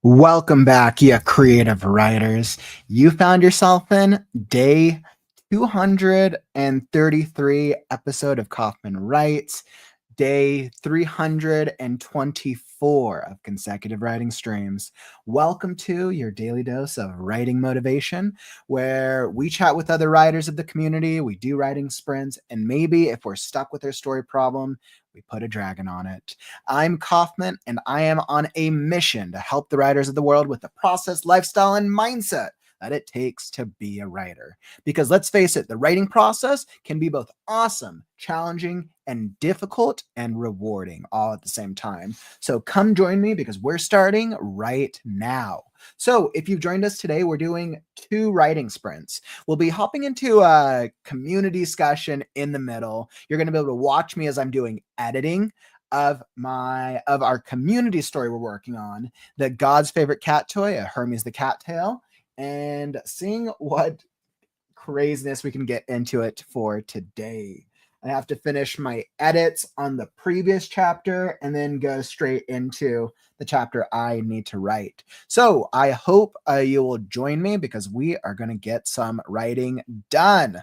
Welcome back, you creative writers. You found yourself in day 233 episode of Kaufman Writes, day 324 of consecutive writing streams. Welcome to your daily dose of writing motivation, where we chat with other writers of the community, we do writing sprints, and maybe if we're stuck with our story problem, we put a dragon on it. I'm Kaufman, and I am on a mission to help the writers of the world with the process, lifestyle, and mindset that it takes to be a writer. Because let's face it, the writing process can be both awesome, challenging, and difficult and rewarding all at the same time. So come join me because we're starting right now. So if you've joined us today, we're doing 2 writing sprints. We'll be hopping into a community discussion in the middle. You're going to be able to watch me as I'm doing editing of our community story we're working on, the God's favorite cat toy, a Hermes the Cattail, and seeing what craziness we can get into it for today. I have to finish my edits on the previous chapter and then go straight into the chapter I need to write. So I hope you will join me because we are going to get some writing done.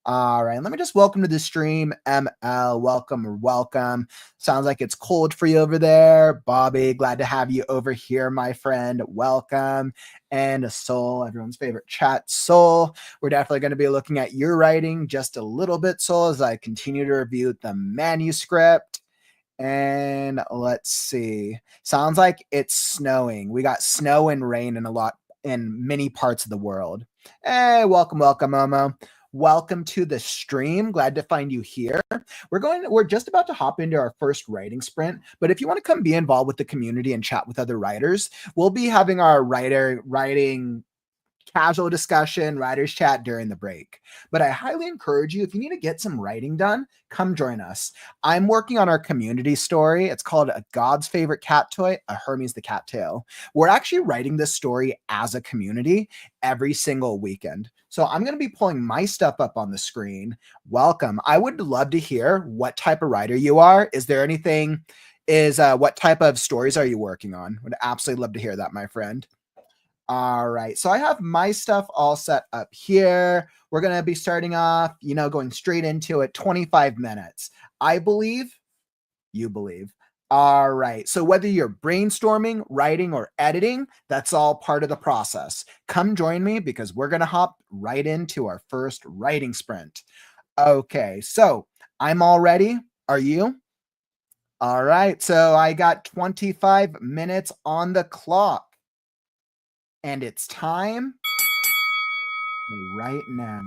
All right, let me just welcome to the stream, ML. Welcome. Sounds like it's cold for you over there. Bobby, glad to have you over here, my friend. Welcome. And Soul, everyone's favorite chat, Soul. We're definitely going to be looking at your writing just a little bit, Soul, as I continue to review the manuscript. And let's see. Sounds like it's snowing. We got snow and rain in many parts of the world. Hey, welcome, Momo. Welcome to the stream. Glad to find you here. We're just about to hop into our first writing sprint, but if you want to come be involved with the community and chat with other writers, we'll be having our writing casual discussion, writers chat during the break. But I highly encourage you, if you need to get some writing done, come join us. I'm working on our community story. It's called A God's Favorite Cat Toy, a Hermes the Cattail. We're actually writing this story as a community every single weekend. So I'm going to be pulling my stuff up on the screen. Welcome. I would love to hear what type of writer you are. Is there anything, what type of stories are you working on? Would absolutely love to hear that, my friend. All right, so I have my stuff all set up here. We're going to be starting off, going straight into it, 25 minutes. I believe, you believe. All right, so whether you're brainstorming, writing, or editing, that's all part of the process. Come join me because we're going to hop right into our first writing sprint. Okay, so I'm all ready. Are you? All right, so I got 25 minutes on the clock. And it's time right now.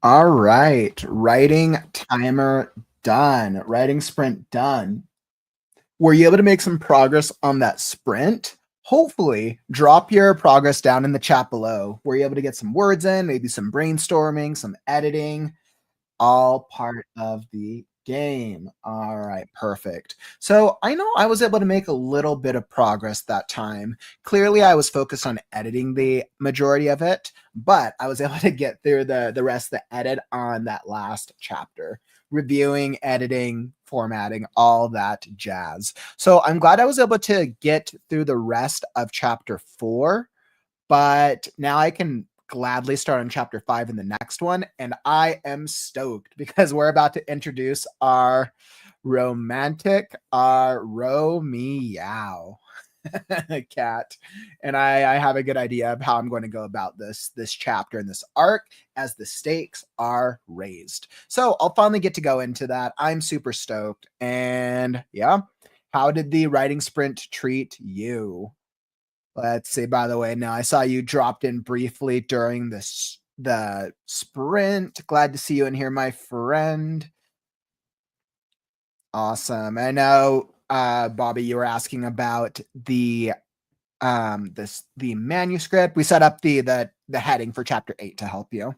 All right. Writing timer done. Writing sprint done. Were you able to make some progress on that sprint? Hopefully, drop your progress down in the chat below. Were you able to get some words in, maybe some brainstorming, some editing? All part of the game. All right, perfect. So I know I was able to make a little bit of progress that time. Clearly, I was focused on editing the majority of it, but I was able to get through the rest of the edit on that last chapter. Reviewing, editing, formatting, all that jazz. So I'm glad I was able to get through the rest of chapter 4, but now I can gladly start on chapter 5 in the next one. And I am stoked because we're about to introduce our Romeow cat. And I have a good idea of how I'm going to go about this chapter and this arc as the stakes are raised. So I'll finally get to go into that. I'm super stoked. And yeah, how did the writing sprint treat you? Let's see. By the way, now I saw you dropped in briefly during the sprint. Glad to see you in here, my friend. Awesome. I know, Bobby, you were asking about the the manuscript. We set up the heading for chapter 8 to help you.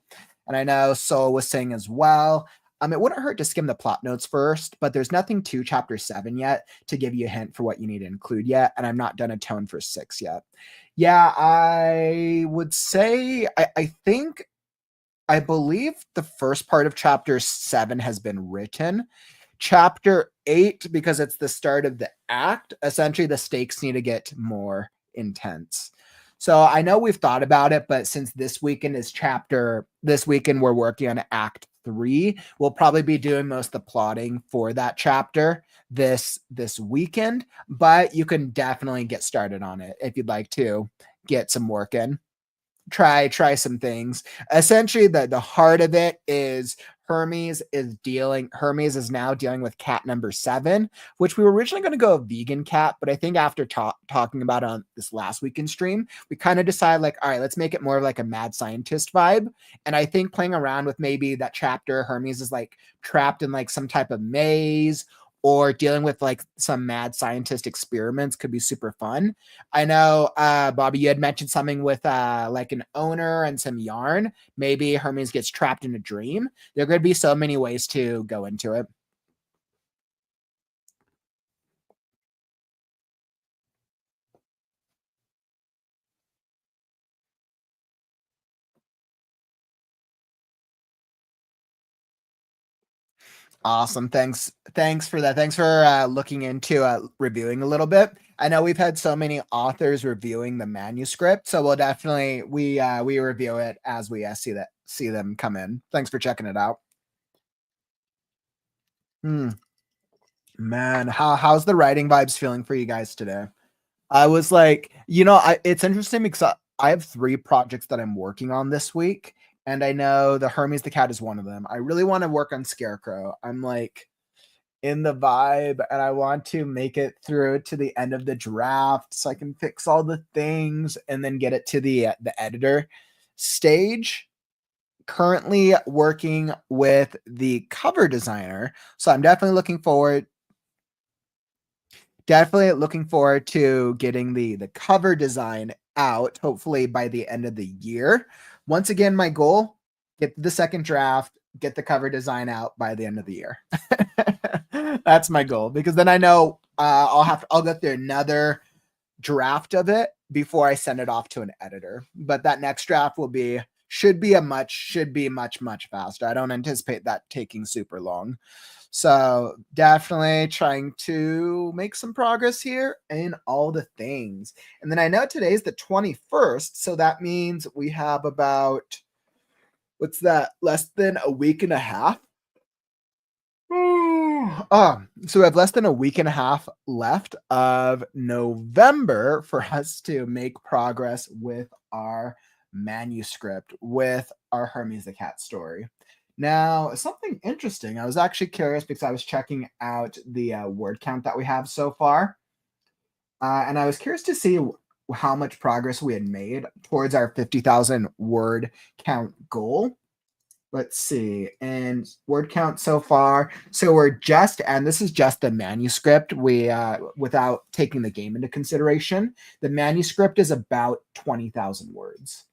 And I know Sol was saying as well, it wouldn't hurt to skim the plot notes first, but there's nothing to chapter 7 yet to give you a hint for what you need to include yet. And I'm not done a tone for 6 yet. Yeah, I would say, I believe the first part of chapter 7 has been written. Chapter 8, because it's the start of the act, essentially the stakes need to get more intense. So I know we've thought about it, but since this weekend we're working on act 3, we'll probably be doing most of the plotting for that chapter this weekend, but you can definitely get started on it if you'd like to get some work in. Try some things. Essentially, the heart of it is Hermes is now dealing with cat number 7, which we were originally going to go a vegan cat, but I think after talking about it on this last weekend stream, we kind of decided like, all right, let's make it more of like a mad scientist vibe. And I think playing around with maybe that chapter, Hermes is like trapped in like some type of maze or dealing with like some mad scientist experiments could be super fun. I know, Bobby, you had mentioned something with like an owner and some yarn. Maybe Hermes gets trapped in a dream. There could be so many ways to go into it. Awesome. Thanks for that. Thanks for looking into reviewing a little bit. I know we've had so many authors reviewing the manuscript, so we'll definitely we review it as we see them come in. Thanks for checking it out. Hmm. Man, how's the writing vibes feeling for you guys today? I was like, it's interesting because I have 3 projects that I'm working on this week, and I know the Hermes the Cat is one of them. I really want to work on Scarecrow. I'm like in the vibe, and I want to make it through to the end of the draft so I can fix all the things and then get it to the editor stage. Currently working with the cover designer, so I'm definitely looking forward to getting the cover design out, hopefully by the end of the year. Once again, my goal, get the second draft, get the cover design out by the end of the year. That's my goal, because then I know I'll get through another draft of it before I send it off to an editor. But that next draft should be much faster. I don't anticipate that taking super long. So definitely trying to make some progress here in all the things. And then I know today's the 21st, so that means we have about, what's that, less than a week and a half. So we have less than a week and a half left of November for us to make progress with our manuscript, with our Hermes the Cat story. Now, something interesting. I was actually curious because I was checking out the word count that we have so far. And I was curious to see how much progress we had made towards our 50,000 word count goal. Let's see. And word count so far. So we're just, and this is just the manuscript. We without taking the game into consideration, the manuscript is about 20,000 words.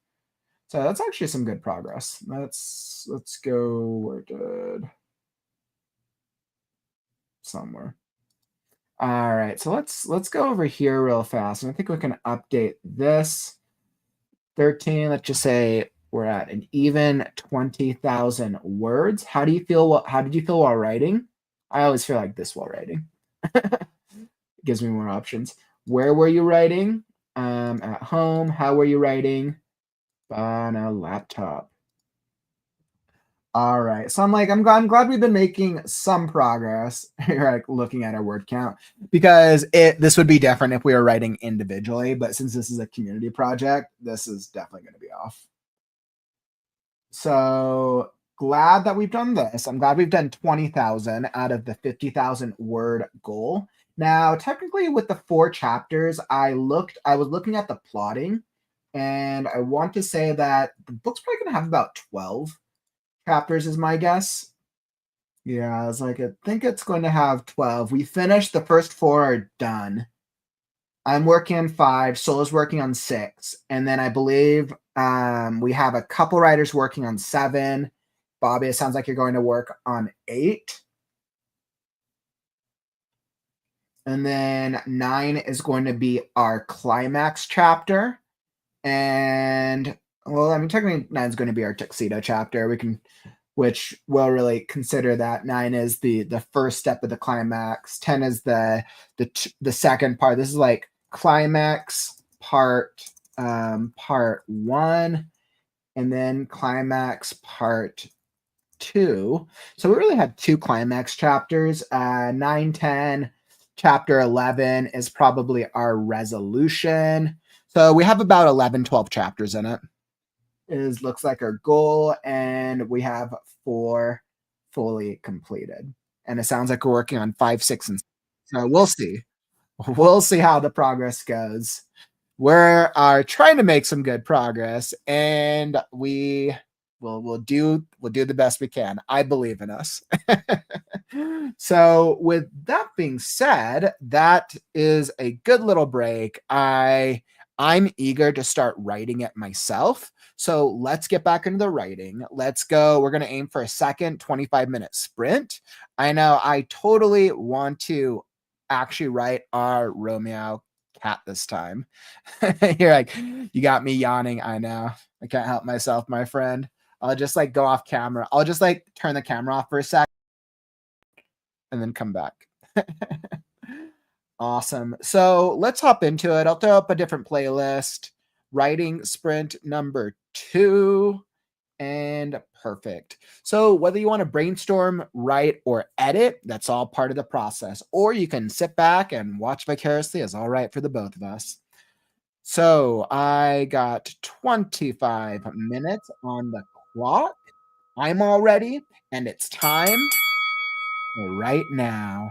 So that's actually some good progress. Let's go. Where did somewhere. All right, so let's go over here real fast. And I think we can update this. 13, let's just say we're at an even 20,000 words. How do you feel? How did you feel while writing? I always feel like this while writing. Gives me more options. Where were you writing? At home. How were you writing? On a laptop. All right. So I'm glad we've been making some progress. You're like looking at our word count because this would be different if we were writing individually, but since this is a community project, this is definitely going to be off. So glad that we've done this. I'm glad we've done 20,000 out of the 50,000 word goal. Now, technically with the 4 chapters, I was looking at the plotting, and I want to say that the book's probably going to have about 12 chapters is my guess. Yeah, I was like, I think it's going to have 12. We finished the first 4 are done. I'm working on 5. Solo's working on 6. And then I believe we have a couple writers working on 7. Bobby, it sounds like you're going to work on 8. And then 9 is going to be our climax chapter. And well, I mean, technically 9 is going to be our tuxedo chapter. Which we'll really consider that 9 is the first step of the climax. 10 is the second part. This is like climax part 1, and then climax part 2. So we really had 2 climax chapters. 9, 10, chapter 11 is probably our resolution. So we have about 11, 12 chapters in it. Looks like our goal, and we have 4 fully completed. And it sounds like we're working on 5, 6, and 7. So we'll see. We'll see how the progress goes. We are trying to make some good progress, and we'll do the best we can. I believe in us. So with that being said, that is a good little break. I'm eager to start writing it myself. So let's get back into the writing. Let's go. We're going to aim for a second 25-minute sprint. I know I totally want to actually write our Romeo cat this time. You're like, you got me yawning. I know. I can't help myself, my friend. I'll just like go off camera. I'll just like turn the camera off for a sec and then come back. Awesome. So let's hop into it. I'll throw up a different playlist. Writing sprint number 2. And perfect. So whether you want to brainstorm, write, or edit, that's all part of the process. Or you can sit back and watch vicariously, as all right for the both of us. So I got 25 minutes on the clock. I'm all ready, and it's time right now.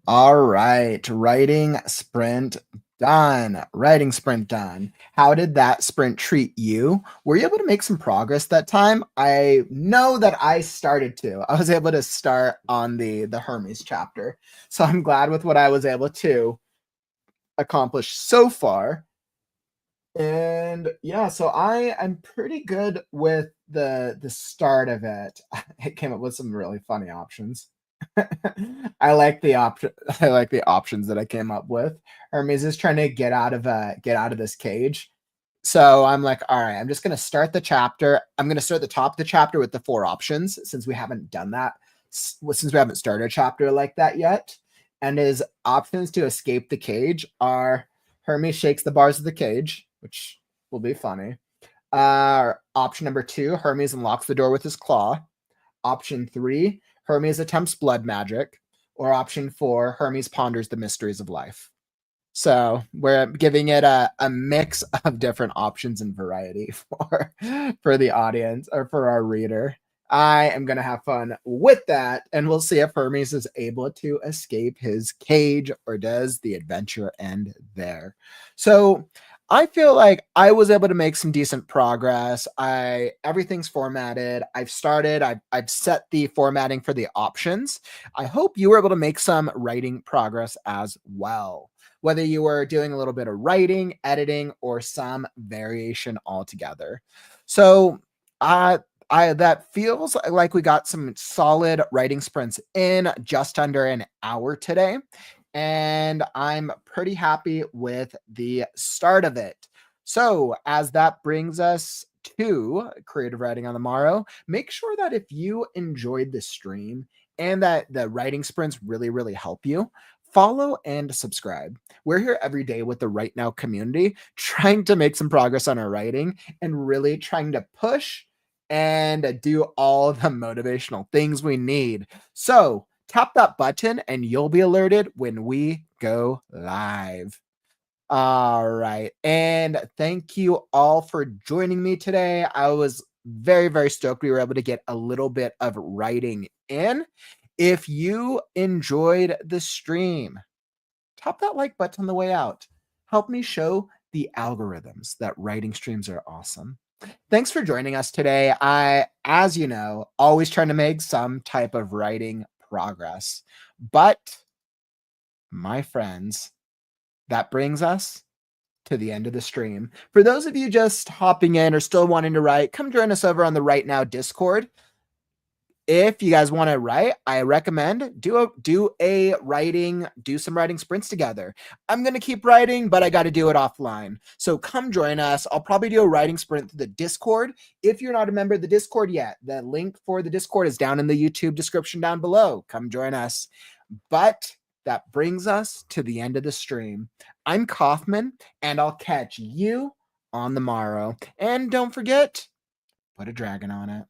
All right, writing sprint done. Writing sprint done. How did that sprint treat you? Were you able to make some progress that time? I know that I started to. I was able to start on the Hermes chapter. So I'm glad with what I was able to accomplish so far. And yeah, so I am pretty good with the start of it. It came up with some really funny options. I like the option. I like the options that I came up with. Hermes is trying to get out of this cage. So I'm like, all right, I'm just gonna start the chapter. I'm gonna start the top of the chapter with the 4 options since we haven't done that since we haven't started a chapter like that yet. And his options to escape the cage are Hermes shakes the bars of the cage, which will be funny. Option number 2, Hermes unlocks the door with his claw. Option 3, Hermes attempts blood magic. Or option 4, Hermes ponders the mysteries of life. So we're giving it a mix of different options and variety for the audience or for our reader. I am going to have fun with that, and we'll see if Hermes is able to escape his cage or does the adventure end there. So I feel like I was able to make some decent progress. Everything's formatted. I've set the formatting for the options. I hope you were able to make some writing progress as well, whether you were doing a little bit of writing, editing, or some variation altogether. So that feels like we got some solid writing sprints in just under an hour today. And I'm pretty happy with the start of it. So as that brings us to creative writing on the morrow, make sure that if you enjoyed the stream and that the writing sprints really, really help you, follow and subscribe. We're here every day with the WriteNow community, trying to make some progress on our writing and really trying to push and do all the motivational things we need. So tap that button and you'll be alerted when we go live. All right. And thank you all for joining me today. I was very, very stoked we were able to get a little bit of writing in. If you enjoyed the stream, tap that like button on the way out. Help me show the algorithms that writing streams are awesome. Thanks for joining us today. As you know, always trying to make some type of writing progress. But, my friends, that brings us to the end of the stream. For those of you just hopping in or still wanting to write, come join us over on the WriteNow Discord. If you guys want to write, I recommend do some writing sprints together. I'm going to keep writing, but I got to do it offline. So come join us. I'll probably do a writing sprint through the Discord. If you're not a member of the Discord yet, the link for the Discord is down in the YouTube description down below. Come join us. But that brings us to the end of the stream. I'm Kaufman, and I'll catch you on the morrow. And don't forget, put a dragon on it.